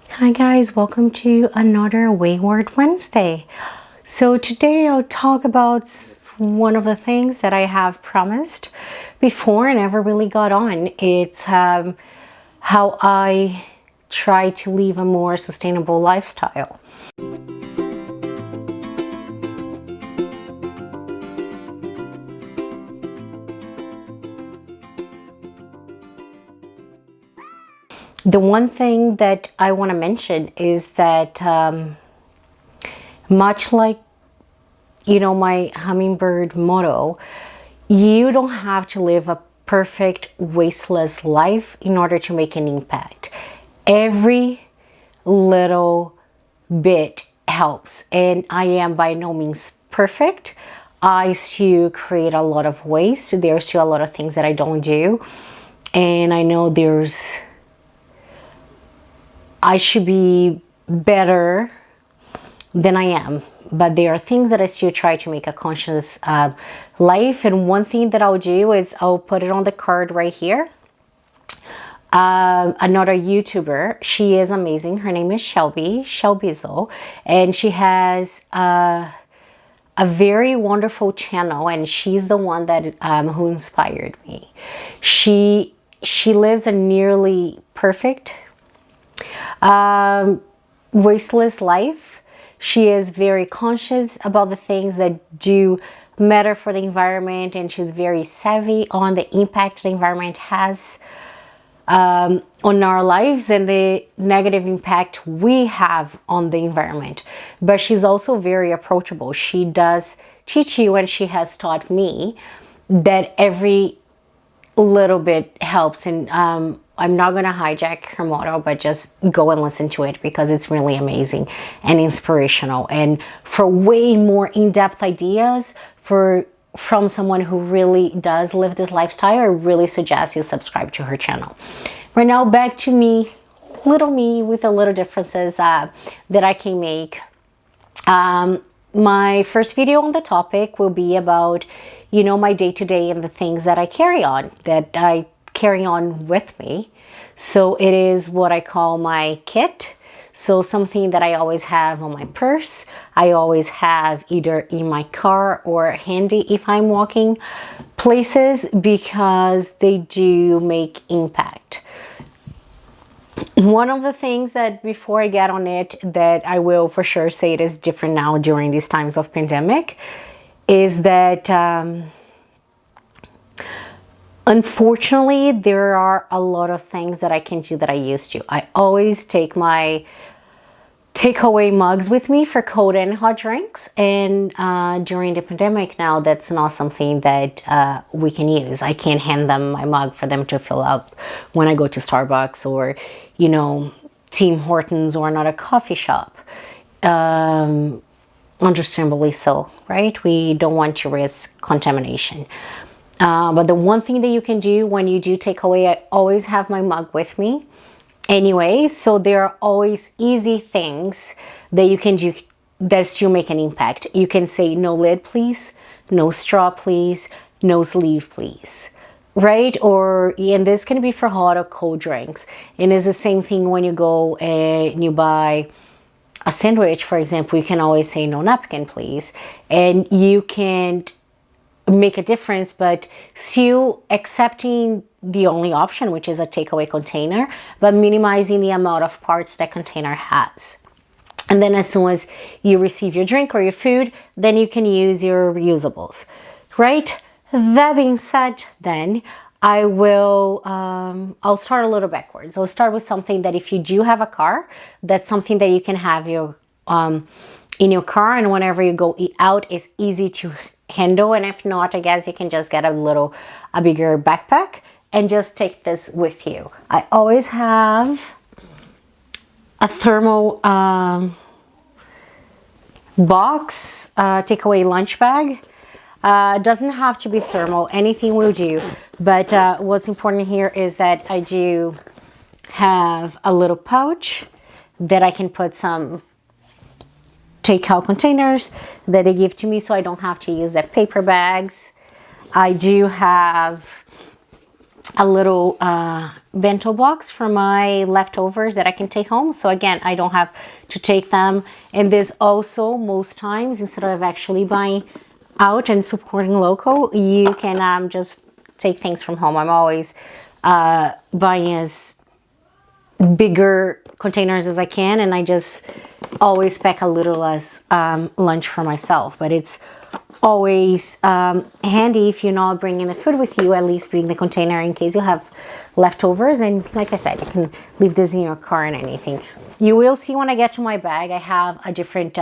Hi guys, welcome to another Wayward Wednesday. So today I'll talk about one of the things that I have promised before and never really got on. It's how I try to live a more sustainable lifestyle. The one thing that I want to mention is that much like, my hummingbird motto, you don't have to live a perfect, wasteless life in order to make an impact. Every little bit helps, and I am by no means perfect. I still create a lot of waste. There's still a lot of things that I don't do, and I know I should be better than I am, but there are things that I still try to make a conscious life. And one thing that I'll do is I'll put it on the card right here. Another YouTuber, she is amazing. Her name is Shelbyzo, and she has a very wonderful channel, and she's the one that who inspired me. She lives a nearly perfect wasteless life. She is very conscious about the things that do matter for the environment, and she's very savvy on the impact the environment has on our lives and the negative impact we have on the environment. But she's also very approachable. She does teach you, and she has taught me that every little bit helps. And I'm not going to hijack her motto, but just go and listen to it because it's really amazing and inspirational. And for way more in-depth ideas from someone who really does live this lifestyle, I really suggest you subscribe to her channel. Right now, back to me, little me with the little differences that I can make. My first video on the topic will be about, my day-to-day and the things that I carry on with me. So it is what I call my kit. So something that I always have on my purse. I always have either in my car or handy if I'm walking places, because they do make impact. One of the things that, before I get on it, that I will for sure say it is different now during these times of pandemic, is that unfortunately, there are a lot of things that I can do that I used to. I always take my takeaway mugs with me for cold and hot drinks. And during the pandemic now, that's not something that we can use. I can't hand them my mug for them to fill up when I go to Starbucks or, Tim Hortons or another coffee shop. Understandably so, right? We don't want to risk contamination. But the one thing that you can do when you do take away, I always have my mug with me anyway. So there are always easy things that you can do that still make an impact. You can say no lid, please, no straw, please, no sleeve, please, right? And this can be for hot or cold drinks. And it's the same thing when you go and you buy a sandwich, for example. You can always say no napkin, please. And you can make a difference, but still accepting the only option, which is a takeaway container, but minimizing the amount of parts that container has. And then as soon as you receive your drink or your food, then you can use your reusables, right? That being said, then I'll start a little backwards. I'll start with something that if you do have a car, that's something that you can have in your car, and whenever you go out, it's easy to handle. And if not, I guess you can just get a bigger backpack and just take this with you. I always have a thermal box, takeaway lunch bag. Doesn't have to be thermal, anything will do. But what's important here is that I do have a little pouch that I can put some takeout containers that they give to me, so I don't have to use the paper bags. I do have a little bento box for my leftovers that I can take home. So again, I don't have to take them. And this also, most times, instead of actually buying out and supporting local, you can just take things from home. I'm always buying as bigger containers as I can, and I just always pack a little as lunch for myself. But it's always handy if you're not bringing the food with you, at least bring the container in case you have leftovers. And like I said, you can leave this in your car and anything. You will see when I get to my bag, I have a different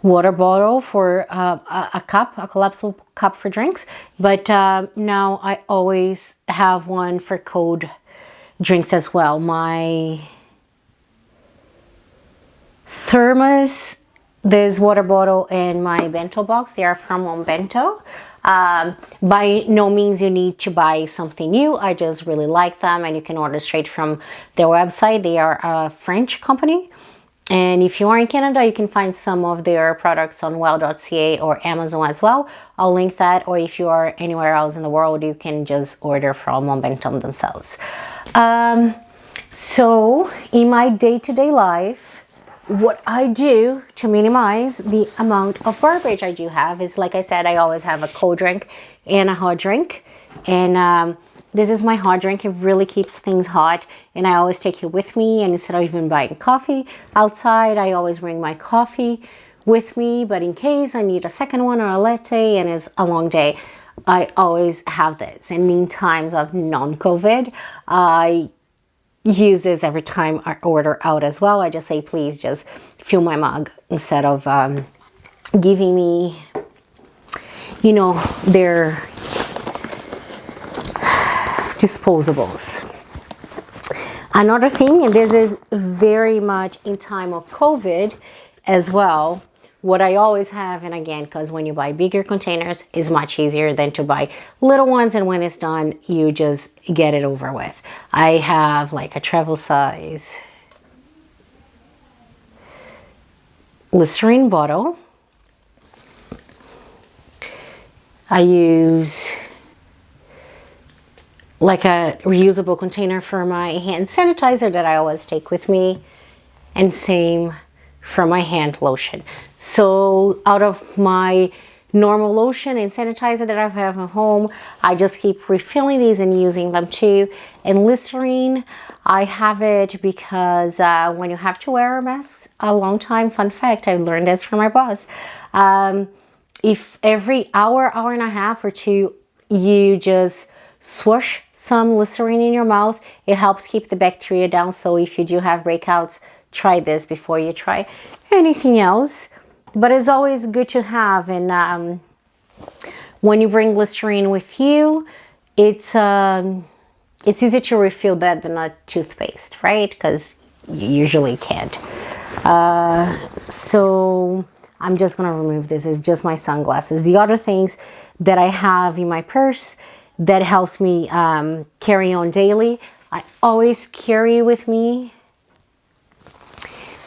water bottle for a cup, a collapsible cup for drinks. But now I always have one for cold drinks as well. My thermos, this water bottle, and my bento box, they are from One Bento. By no means you need to buy something new. I just really like them, and you can order straight from their website. They are a French company. And if you are in Canada, you can find some of their products on well.ca or Amazon as well. I'll link that. Or if you are anywhere else in the world, you can just order from One Bento themselves. So in my day-to-day life, what I do to minimize the amount of garbage I do have is, like I said, I always have a cold drink and a hot drink. And this is my hot drink. It really keeps things hot, and I always take it with me. And instead of even buying coffee outside, I always bring my coffee with me. But in case I need a second one or a latte and it's a long day, I always have this. And in times of non-COVID, I use this every time I order out as well. I just say, please just fill my mug instead of giving me, you know, their disposables. Another thing, and this is very much in time of COVID as well, what I always have, and again, because when you buy bigger containers, is much easier than to buy little ones, and when it's done, you just get it over with. I have like a travel size Listerine bottle. I use like a reusable container for my hand sanitizer that I always take with me, and same for my hand lotion. So out of my normal lotion and sanitizer that I have at home, I just keep refilling these and using them too. And Listerine, I have it because when you have to wear a mask a long time, fun fact, I learned this from my boss, if every hour and a half or two, you just swoosh some Listerine in your mouth, it helps keep the bacteria down. So if you do have breakouts, try this before you try anything else. But it's always good to have. And when you bring Listerine with you, it's easy to refill that than a toothpaste, right? Because you usually can't. So I'm just gonna remove this. It's just my sunglasses. The other things that I have in my purse that helps me carry on daily, I always carry with me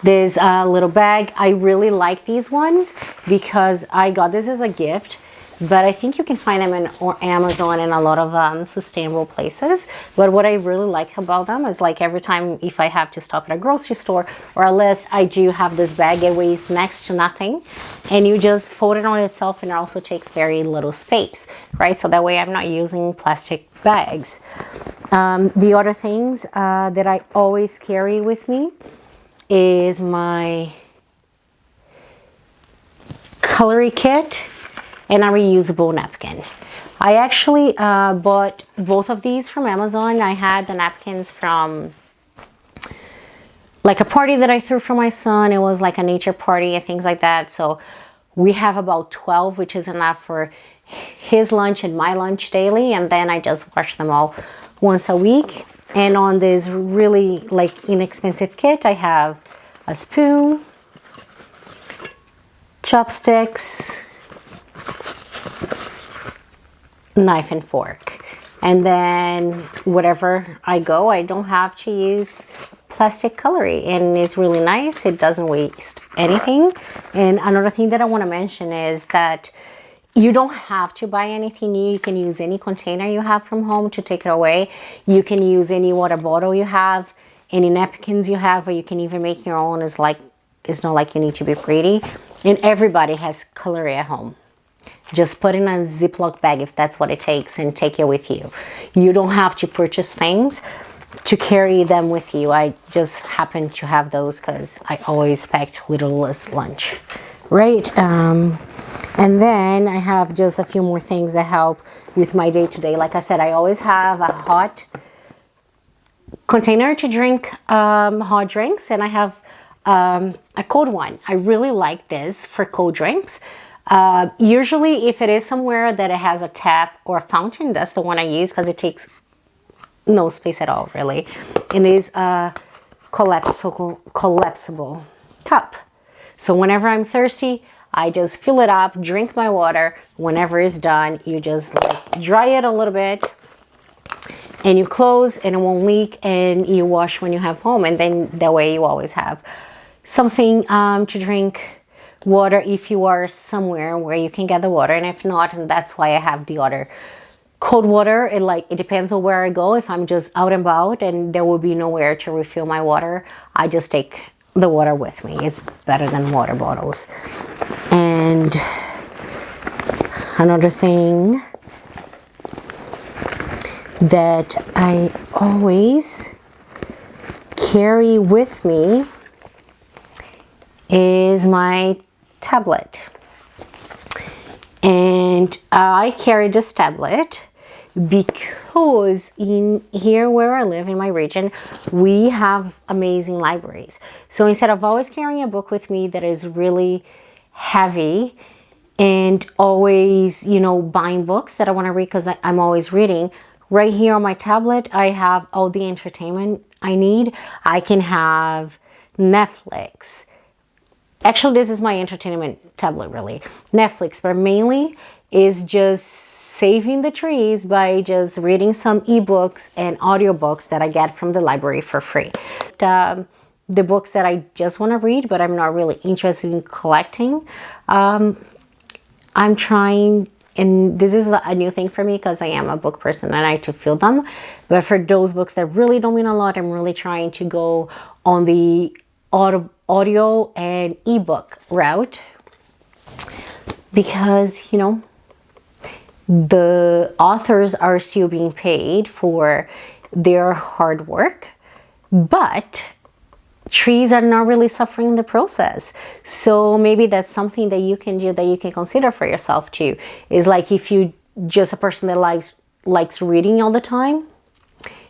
this little bag. I really like these ones because I got this as a gift, but I think you can find them in Amazon and a lot of sustainable places. But what I really like about them is, like, every time if I have to stop at a grocery store or a list, I do have this bag. It weighs next to nothing, and you just fold it on itself, and it also takes very little space, right? So that way I'm not using plastic bags. The other things that I always carry with me is my coloring kit and a reusable napkin. I actually bought both of these from Amazon. I had the napkins from like a party that I threw for my son. It was like a nature party and things like that. So we have about 12, which is enough for his lunch and my lunch daily. And then I just wash them all once a week. And on this really like inexpensive kit, I have a spoon, chopsticks, knife and fork. And then wherever I go, I don't have to use plastic cutlery, and it's really nice. It doesn't waste anything. And another thing that I want to mention is that You don't have to buy anything new. You can use any container you have from home to take it away. You can use any water bottle you have, any napkins you have, or you can even make your own. It's not like you need to be pretty. And everybody has cutlery at home. Just put in a Ziploc bag if that's what it takes and take it with you. You don't have to purchase things to carry them with you. I just happen to have those because I always packed littlest lunch, right? And then I have just a few more things that help with my day-to-day. Like I said, I always have a hot container to drink hot drinks, and I have a cold one. I really like this for cold drinks. Usually if it is somewhere that it has a tap or a fountain, that's the one I use because it takes no space at all, really. It is a collapsible cup. So whenever I'm thirsty, I just fill it up, drink my water. Whenever it's done, you just like dry it a little bit and you close and it won't leak, and you wash when you have home, and then that way you always have something to drink. Water if you are somewhere where you can get the water, and if not, and that's why I have the other cold water. It depends on where I go. If I'm just out and about and there will be nowhere to refill my water, I just take the water with me. It's better than water bottles. And another thing that I always carry with me is my tablet. And I carry this tablet because in here where I live in my region, we have amazing libraries. So instead of always carrying a book with me that is really heavy and always, buying books that I want to read because I'm always reading, right here on my tablet, I have all the entertainment I need. I can have Netflix. Actually, this is my entertainment tablet, really. Netflix, but mainly is just saving the trees by just reading some ebooks and audiobooks that I get from the library for free. The books that I just want to read, but I'm not really interested in collecting. I'm trying, and this is a new thing for me because I am a book person and I like to feel them. But for those books that really don't mean a lot, I'm really trying to go on the audio and ebook route because the authors are still being paid for their hard work, but trees are not really suffering in the process. So maybe that's something that you can do, that you can consider for yourself too, is like if you just a person that likes reading all the time,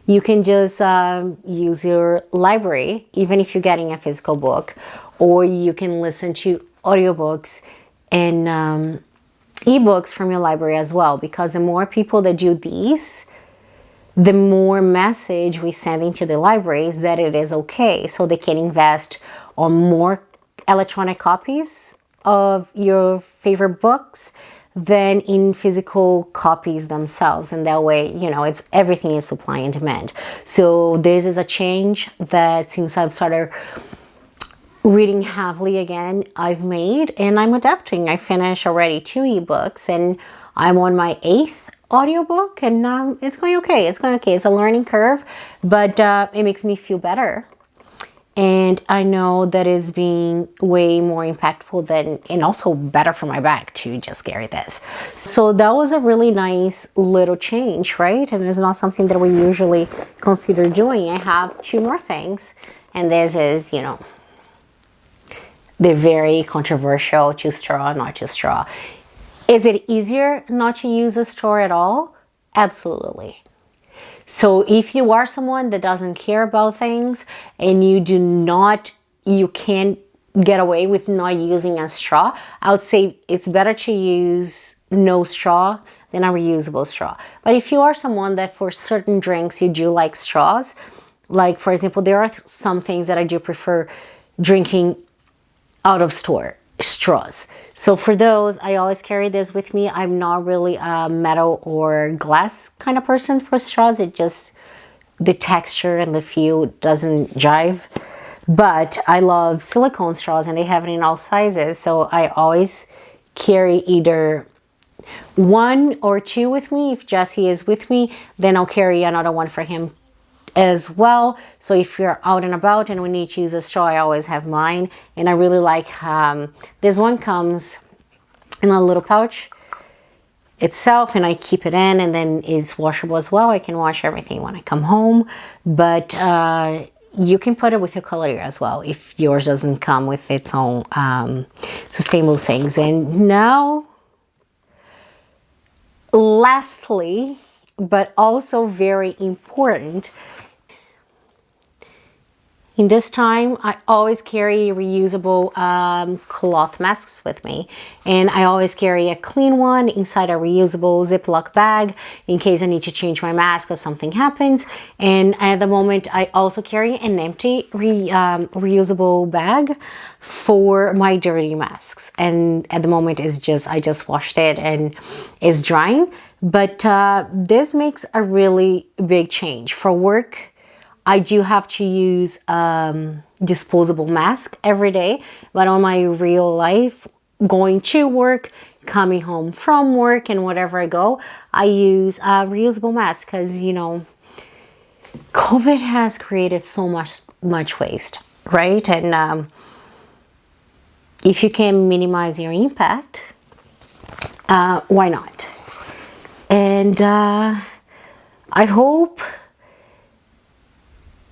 you can just use your library, even if you're getting a physical book, or you can listen to audiobooks and ebooks from your library as well. Because the more people that do these, the more message we send into the libraries that it is okay. So they can invest on more electronic copies of your favorite books than in physical copies themselves, and that way it's everything is supply and demand. So this is a change that since I've started reading heavily again, I've made, and I'm adapting. I finished already 2 ebooks and I'm on my 8th audiobook, and it's going okay. It's a learning curve, but it makes me feel better. And I know that it's being way more impactful and also better for my back to just carry this. So that was a really nice little change, right? And it's not something that we usually consider doing. I have 2 more things, and this is, the very controversial to straw, not to straw. Is it easier not to use a straw at all? Absolutely. So if you are someone that doesn't care about things and you can't get away with not using a straw, I would say it's better to use no straw than a reusable straw. But if you are someone that for certain drinks you do like straws, like for example, there are some things that I do prefer drinking out of straws. So for those, I always carry this with me. I'm not really a metal or glass kind of person for straws. It just, the texture and the feel doesn't jive. But I love silicone straws, and they have it in all sizes. So I always carry either one or two with me. If Jesse is with me, then I'll carry another one for him as well. So if you're out and about and we need to use a straw, I always have mine. And I really like this one comes in a little pouch itself, and I keep it in, and then it's washable as well. I can wash everything when I come home, but you can put it with your coloring as well if yours doesn't come with its own sustainable things. And now, lastly, but also very important, in this time, I always carry reusable cloth masks with me. And I always carry a clean one inside a reusable Ziploc bag in case I need to change my mask or something happens. And at the moment, I also carry an empty reusable bag for my dirty masks. And at the moment, it's just, I just washed it and it's drying. But this makes a really big change. For work, I do have to use disposable mask every day, but on my real life, going to work, coming home from work, and wherever I go, I use a reusable mask because, you know, COVID has created so much waste, right? And if you can minimize your impact, why not? And I hope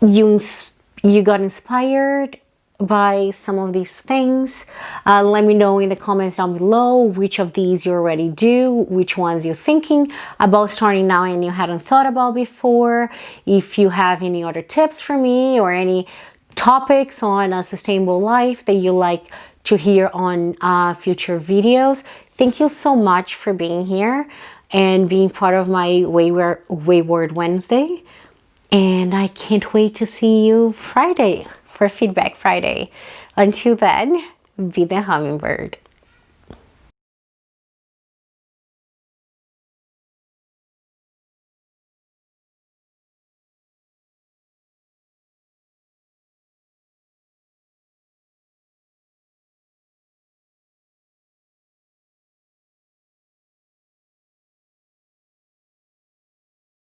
you got inspired by some of these things. Let me know in the comments down below which of these you already do, which ones you're thinking about starting now and you hadn't thought about before. If you have any other tips for me or any topics on a sustainable life that you like to hear on future videos, thank you so much for being here and being part of my Wayward Wednesday. And I can't wait to see you Friday for Feedback Friday. Until then, be the hummingbird.